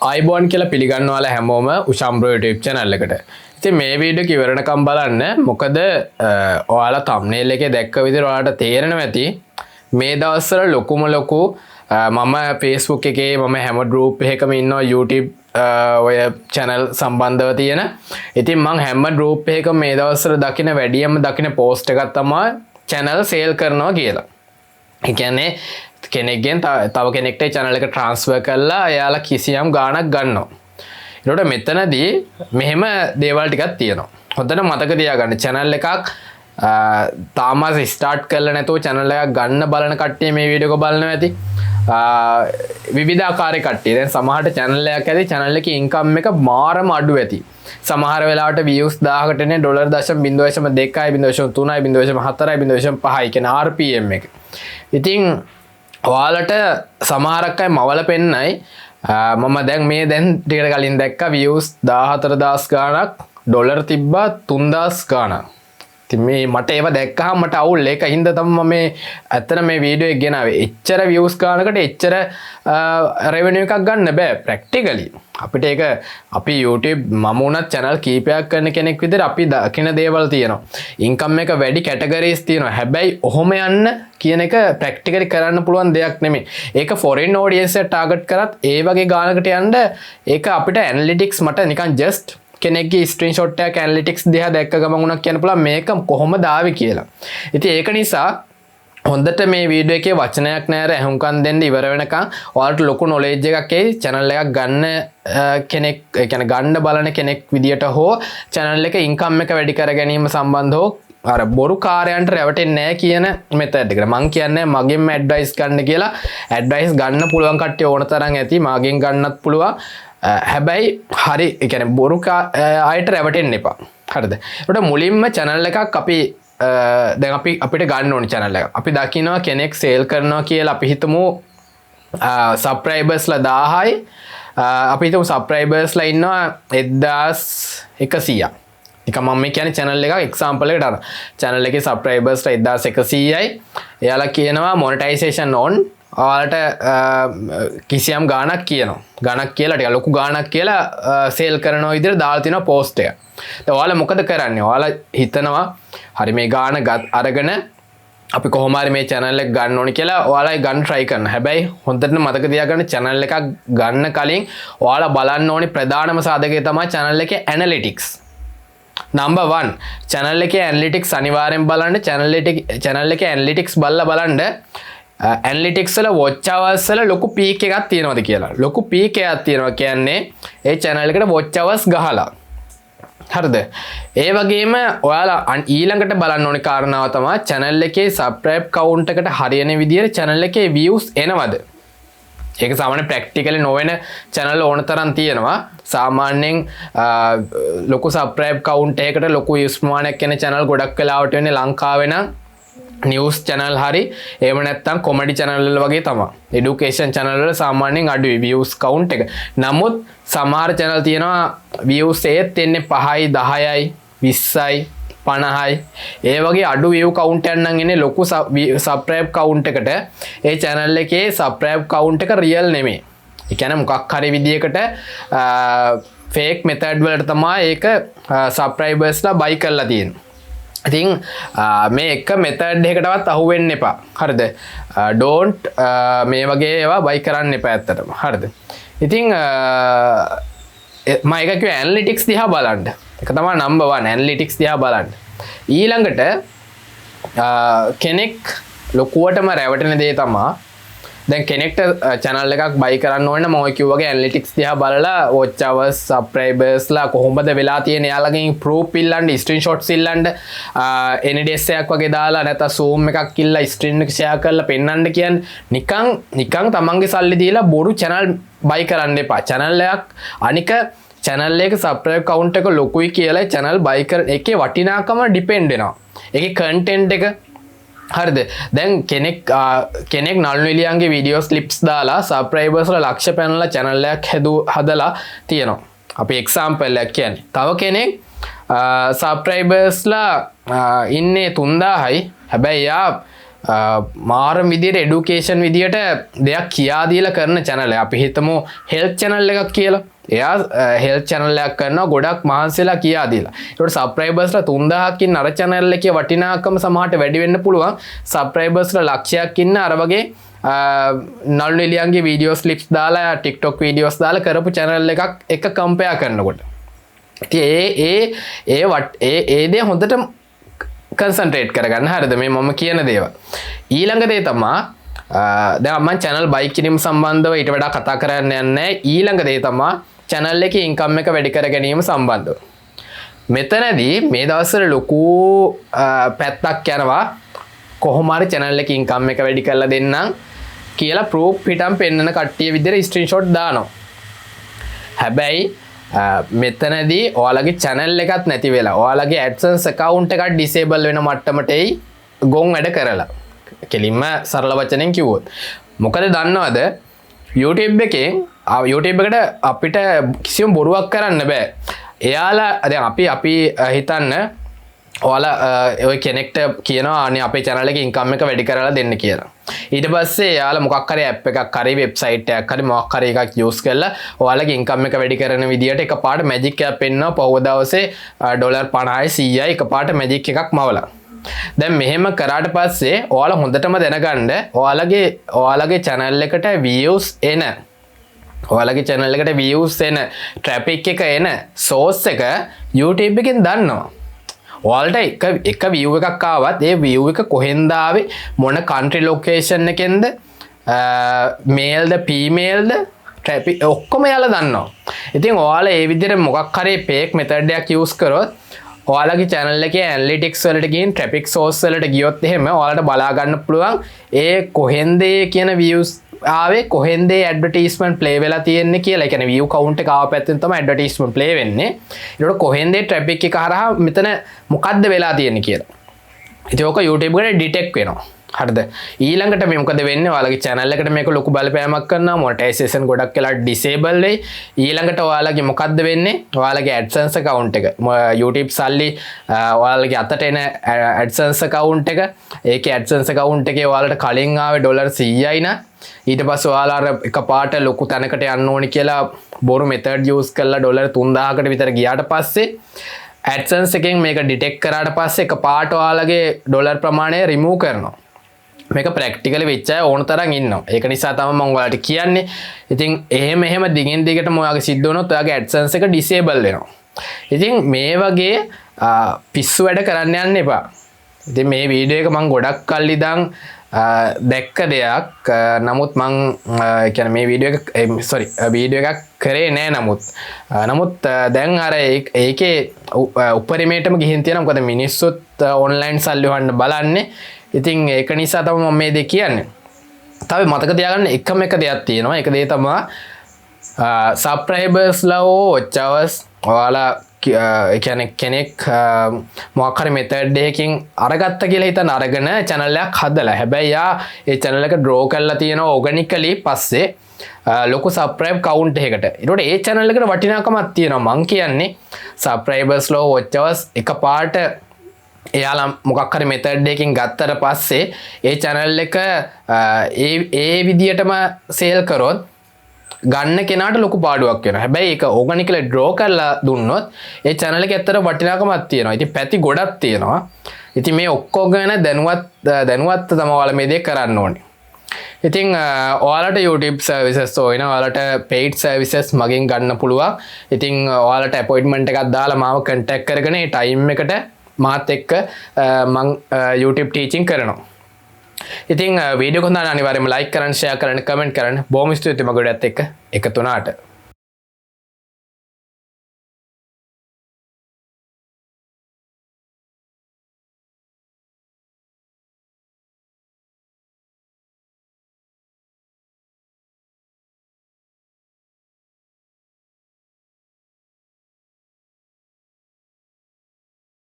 iBond කියලා පිළිගන්නවාලා හැමෝම උෂන් bro YouTube channel එකට. ඉතින් මේ වීඩියෝ එක ඉවරනකම් බලන්න. මොකද ඔයාලා thumbnail එකේ දැක්ක විදිහට ඔයාලට තේරෙනවා ඇති මේ දවස්වල ලොකු මම Facebook එකේ මම හැම group එකකම ඉන්නවා YouTube ඔය channel සම්බන්ධව තියෙන. ඉතින් මම හැම group එකකම මේ දවස්වල දකින වැඩියම දකින post එකක් තමයි channel sale කරනවා කියලා. ඒ කියන්නේ කෙනෙක්ගෙන් තව කෙනෙක්ට channel එක transfer කරලා එයාලා කිසියම් ගාණක් ගන්නවා. ඒකට මෙතනදී මෙහෙම දේවල් ටිකක් තියෙනවා. හොඳට මතක තියාගන්න channel එකක් තාම start කරලා නැතුව channel එකක් ගන්න බලන කට්ටිය මේ වීඩියෝ එක බලනවා ඇති. විවිධාකාරයේ කට්ටිය. දැන් සමහරට channel එකක් ඇති channel එකේ income එක මාරම අඩු ඇති. සමහර වෙලාවට views 1000කට එන්නේ $0.2.3 0.4 0.5 කියන RPM එක. ඉතින් ඔයාලට සමහරක් අය මවල පෙන්නයි මම දැන් ටිකට කලින් දැක්ක views 14000 ගාණක් ඩොලර් තිබ්බා 3000 ගාණක්. ඉතින් මේ මට ඒව දැක්කහම මට අවුල් ඒක හින්දා තමයි මම මේ ඇත්තට මේ වීඩියෝ එක ගෙනාවේ. එච්චර views ගානකට එච්චර revenue එකක් ගන්න බෑ practically. අපිට ඒක අපි YouTube මම උනත් channel කීපයක් කරන කෙනෙක් විදිහට අපි දකින දේවල් තියෙනවා. income එක වැඩි categories තියෙනවා. හැබැයි ඔහොම යන්න කියන එක practically කරන්න පුළුවන් දෙයක් නෙමෙයි. ඒක foreign audience එක target කරත් ඒ වගේ ගානකට යන්න ඒක අපිට analytics මට නිකන් just කෙනෙක්ගේ ස්ක්‍රීන්ෂොට් එකක් ඇනලිටික්ස් දිහා දැක්ක ගමන් උනක් කියන්න පුළුවන් මේක කොහොමද ආවේ කියලා. ඉතින් ඒක නිසා හොඳට මේ වීඩියෝ එකේ වචනයක් නෑර අහුම්කම් දෙන්න ඉවර වෙනකන් ඔයාලට ලොකු නොලෙජ් එකක් එයි channel එකක් ගන්න කෙනෙක් ඒ කියන්නේ ගන්න බලන කෙනෙක් විදියට හෝ channel එක income එක වැඩි කර ගැනීම සම්බන්ධව අර බොරු කාර්යයන්ට රැවටෙන්නේ නැහැ කියන මෙතඩ් එකට මම කියන්නේ මගෙන්ම ඇඩ්වයිස් ගන්න කියලා. ඇඩ්වයිස් ගන්න පුළුවන් කට්ටිය ඕන තරම් ඇති මගෙන් ගන්නත් පුළුවන්. හැබැයි හරි ඒ කියන්නේ බොරු අයට රැවටෙන්න එපා. හරිද? ඒකට මුලින්ම channel එකක් අපි දැන් අපිට ගන්න ඕනේ channel එකක්. අපි දකිනවා කෙනෙක් sale කරනවා කියලා අපි හිතමු subscribers ලා 1000යි. අපි හිතමු subscribers ලා ඉන්නවා 1100ක්. නිකන් මම මේ කියන්නේ channel එකක් example එකකට අරන්. channel එකේ subscribers ලා 1100යි. එයාලා කියනවා monetization on ඔයාලට කිසියම් ගාණක් කියනවා. ගාණක් කියලා ටික ලොකු ගාණක් කියලා සේල් කරනවා විදිහට දාලා තියෙනවා post එක. දැන් ඔයාලා මොකද කරන්නේ? ඔයාලා හිතනවා හරි මේ ගාණ අරගෙන අපි කොහොම හරි මේ channel එක ගන්න ඕනේ කියලා ඔයාලා ගන්න try කරනවා. හැබැයි හොඳට මතක තියාගන්න channel එකක් ගන්න කලින් ඔයාලා බලන්න ඕනේ ප්‍රධානම සාධකය තමයි channel එකේ analytics. number 1 channel එකේ analytics අනිවාර්යෙන් බලන්න. channel එකේ analytics බලන්න analytics වල watch hours වල ලොකු peak එකක් තියෙනවද කියලා. ලොකු peak එකක් තියෙනවා කියන්නේ ඒ channel එකට watch hours ගහලා. හරිද? ඒ වගේම ඔයාලා ඊළඟට බලන්න ඕනේ කාරණාව තමයි channel එකේ subscribe count එකට හරියන විදිහට channel එකේ views එනවද? ඒක සාමාන්‍ය practically නොවන channel ඕන තරම් තියෙනවා. සාමාන්‍යයෙන් ලොකු subscribe count එකකට ලොකු views ප්‍රමාණයක් එන channel ගොඩක් වෙලාවට වෙන්නේ ලංකාවේ නම් news channel hari එහෙම නැත්නම් comedy channel වල වගේ තමයි. education channel වල සාමාන්‍යයෙන් අඩුයි views count එක. නමුත් සමහර channel තියෙනවා views ඒත් එන්නේ 5යි 10යි 20යි 50යි. ඒ වගේ අඩු view count එකක් නම් එන්නේ ලොකු subscribe count එකට. ඒ channel එකේ subscribe count එක real නෙමෙයි. ඒ කියන්නේ මොකක් හරි විදියකට fake method වලට තමයි ඒක subscribers ලා buy කරලා තියෙන්නේ. ඉතින් මේ එක method එකකටවත් අහු වෙන්න එපා. හරිද? don't මේ වගේ ඒවා buy කරන්න එපා ඇත්තටම. හරිද? ඉතින් මම එක කිව්ව analytics දිහා බලන්න. ඒක තමයි number 1 analytics දිහා බලන්න. ඊළඟට කෙනෙක් ලොකුවටම රැවටෙන දේ තමයි දැන් කෙනෙක්ට channel එකක් buy කරන්න ඕන නම් ඔය කිව්වා වගේ analytics දිහා බලලා watch hours subscribers ලා කොහොමද වෙලා තියෙන්නේ එයාලගෙන් proof ඉල්ලන්න screenshots ඉල්ලන්න NDS එකක් වගේ දාලා නැත්නම් zoom එකක් ඉල්ලලා screen එක share කරලා පෙන්වන්න කියන්නේ නිකන් තමන්ගේ සල්ලි දීලා බොරු channel buy කරන්න එපා. channel එකක් අනික channel එකේ subscribe count එක ලොකුයි කියලා channel buy කරන එකේ වටිනාකම depend වෙනවා. ඒකේ content එක හරිද? දැන් කෙනෙක් නළු නිලියන්ගේ වීඩියෝස් ක්ලිප්ස් දාලා subscribers වල ලක්ෂ පැනලා channel එකක් හදලා තියෙනවා. අපි example එකක් කියන්නේ. තව කෙනෙක් subscribers ලා ඉන්නේ 3000යි. හැබැයි යා මාරම විදියට එඩුකේෂන් විදියට දෙයක් කියා දීලා කරන channel එක. අපි හිතමු health channel එකක් කියලා. එයා health channel එකක් කරනවා ගොඩක් මහන්සිලා කියා දීලා. ඒකට subscribersලා 3000ක් ඉන්න අර channel එකේ වටිනාකම සමහරට වැඩි වෙන්න පුළුවන්. subscribersලා ලක්ෂයක් ඉන්න අර වගේ නළු නිලියන්ගේ වීඩියෝස් ක්ලිප්ස් දාලා TikTok වීඩියෝස් දාලා කරපු channel එකක් එක කම්පෙයාර් කරනකොට. ඉතින් ඒ දේ හොඳට කන්සන්ට්‍රේට් කරගන්න. හරිද? මේ මම කියන දේවල්. ඊළඟ දේ තමයි දැන් මම channel buy කිරීම සම්බන්ධව ඊට වඩා කතා කරන්න යන්නේ. ඊළඟ දේ තමයි channel එකේ income එක වැඩි කර ගැනීම සම්බන්ධව. මෙතනදී මේ දවස්වල ලොකු පැත්තක් යනවා කොහොම හරි channel එකේ income එක වැඩි කරලා දෙන්නම් කියලා proof පිටම් පෙන්නන කට්ටිය විදිහට screenshot දානවා. හැබැයි මෙතනදී ඔයාලගේ channel එකක් නැති වෙලා ඔයාලගේ AdSense account එකක් disable වෙන මට්ටමට එයි ගොන් වැඩ කරලා. කෙලින්ම සරල වචනෙන් කිව්වොත්. මොකද දන්නවද YouTube එකෙන් YouTube එකට අපිට කිසිම බොරුවක් කරන්න බෑ. එයාලා දැන් අපි හිතන්න ඔයාලා ඔය කෙනෙක්ට කියනවා අනේ අපේ channel එකේ income එක වැඩි කරලා දෙන්න කියලා. ඊට පස්සේ එයාලා මොකක් හරි app එකක් හරි website එකක් හරි මොකක් හරි එකක් use කරලා ඔයාලගේ income එක වැඩි කරන විදියට එකපාරට magic එකක් පෙන්නනවා පහුව දවසේ $50යි 100යි එකපාරට magic එකක් මවලා. දැන් මෙහෙම කරාට පස්සේ ඔයාලා හොඳටම දැනගන්න ඔයාලගේ channel එකට views එන ඔයාලගේ channel එකට views එන traffic එක එන source එක YouTube එකෙන් දන්නවා. ඔයාලට එක view එකක් ආවත් ඒ view එක කොහෙන්ද ආවේ මොන country location එකෙන්ද male ද female ද traffic ඔක්කොම එයාලා දන්නවා. ඉතින් ඔයාලා ඒ විදිහට මොකක් හරි fake method එකක් use කරොත් ඔයාලගේ channel එකේ analytics වලට ගිහින් traffic source වලට ගියොත් එහෙම ඔයාලට බලා ගන්න පුළුවන් ඒ කොහෙන්ද කියන views ආවේ කොහෙන්ද ඇඩ්වර්ටයිස්මන්ට් ප්ලේ වෙලා තියෙන්නේ කියලා. ඒ කියන්නේ view count එක ආව පැත්තෙන් තමයි ඇඩ්වර්ටයිස්මන්ට් ප්ලේ වෙන්නේ. ඒකට කොහෙන්ද traffic එක හරහා මෙතන මොකද්ද වෙලා තියෙන්නේ කියලා. ඉතින් ඕක YouTube එකට ඩිටෙක්ට් වෙනවා. හරිද? ඊළඟට මේ මොකද වෙන්නේ? ඔයාලගේ channel එකට මේක ලොකු බලපෑමක් කරනවා. monetization ගොඩක් වෙලා disable වෙයි. ඊළඟට ඔයාලගේ මොකද්ද වෙන්නේ? ඔයාලගේ AdSense account එක YouTube සල්ලි ඔයාලගේ අතට එන AdSense account එක ඒකේ AdSense account එකේ ඔයාලට කලින් ආවේ $100යි නා ඊට පස්සේ ඔයාලා අර එකපාරට ලොකු තැනකට යන්න ඕනි කියලා බොරු මෙතඩ් යූස් කරලා $3000කට විතර ගියාට පස්සේ AdSense එකෙන් මේක ඩිටෙක්ට් කරාට පස්සේ එකපාරට ඔයාලගේ ඩොලර් ප්‍රමාණය රිමූව් කරනවා. මේක ප්‍රැක්ටිකලි වෙච්ච අය ඕන තරම් ඉන්නවා. ඒක නිසා තමයි මම ඔයාලට කියන්නේ. ඉතින් එහෙම දිගින් දිගටම ඔයාගේ සිද්ධ වුණොත් ඔයාගේ AdSense එක disable වෙනවා. ඉතින් මේ වගේ පිස්සු වැඩ කරන්න යන්න එපා. ඉතින් මේ වීඩියෝ එක මම ගොඩක් කල් ඉඳන් දැක්ක දෙයක්. නමුත් මං කියන්නේ මේ වීඩියෝ එකක් කරේ නෑ. නමුත් දැන් අර ඒකේ උපරිමයටම ගිහින් තියෙනවා. මොකද මිනිස්සුත් ඔන්ලයින් සල්ලි හොයන්න බලන්නේ. ඉතින් ඒක නිසා තමයි මම මේ දේ කියන්නේ. තව මතක තියාගන්න එකම එක දෙයක් තියෙනවා. ඒක දේ තමයි subscribersලා watch hours ඔයාලා කියන්නේ කෙනෙක් මොකක් හරි method එකකින් අරගත්ත කියලා හිතන අරගෙන channel එකක් හදලා හැබැයි යා ඒ channel එක draw කරලා තියෙනවා organically පස්සේ ලොකු subscribe count එකකට. ඒකට ඒ channel එකට වටිනාකමක් තියෙනවා. මං කියන්නේ subscribers ලෝ watch hours එකපාරට එයාලා මොකක් හරි method එකකින් ගත්තට පස්සේ ඒ channel එක ඒ විදියටම sale කරොත් ගන්න කෙනාට ලොකු පාඩුවක් වෙනවා. හැබැයි ඒක ඕගනිකලි ඩ්‍රෝ කරලා දුන්නොත් ඒ channel එකේ ඇත්තට වටිනාකමක් තියෙනවා. ඉතින් පැති ගොඩක් තියෙනවා. ඉතින් මේ ඔක්කොම ගැන දැනුවත් තමයි ඔයාලා මේ දේ කරන්න ඕනේ. ඉතින් ඔයාලට YouTube services ඕන ඔයාලට paid services මගෙන් ගන්න පුළුවන්. ඉතින් ඔයාලට appointment එකක් දාලා මාව contact කරගෙන ඒ time එකට මාත් එක්ක මම YouTube teaching කරනවා. ඉතින් වීඩියෝ එක හොඳ නම් අනිවාර්යයෙන්ම like කරන්න, share කරන්න, comment කරන්න. බොහොම ස්තුතියි මගේ ඔයත් එක්ක එකතු වුණාට.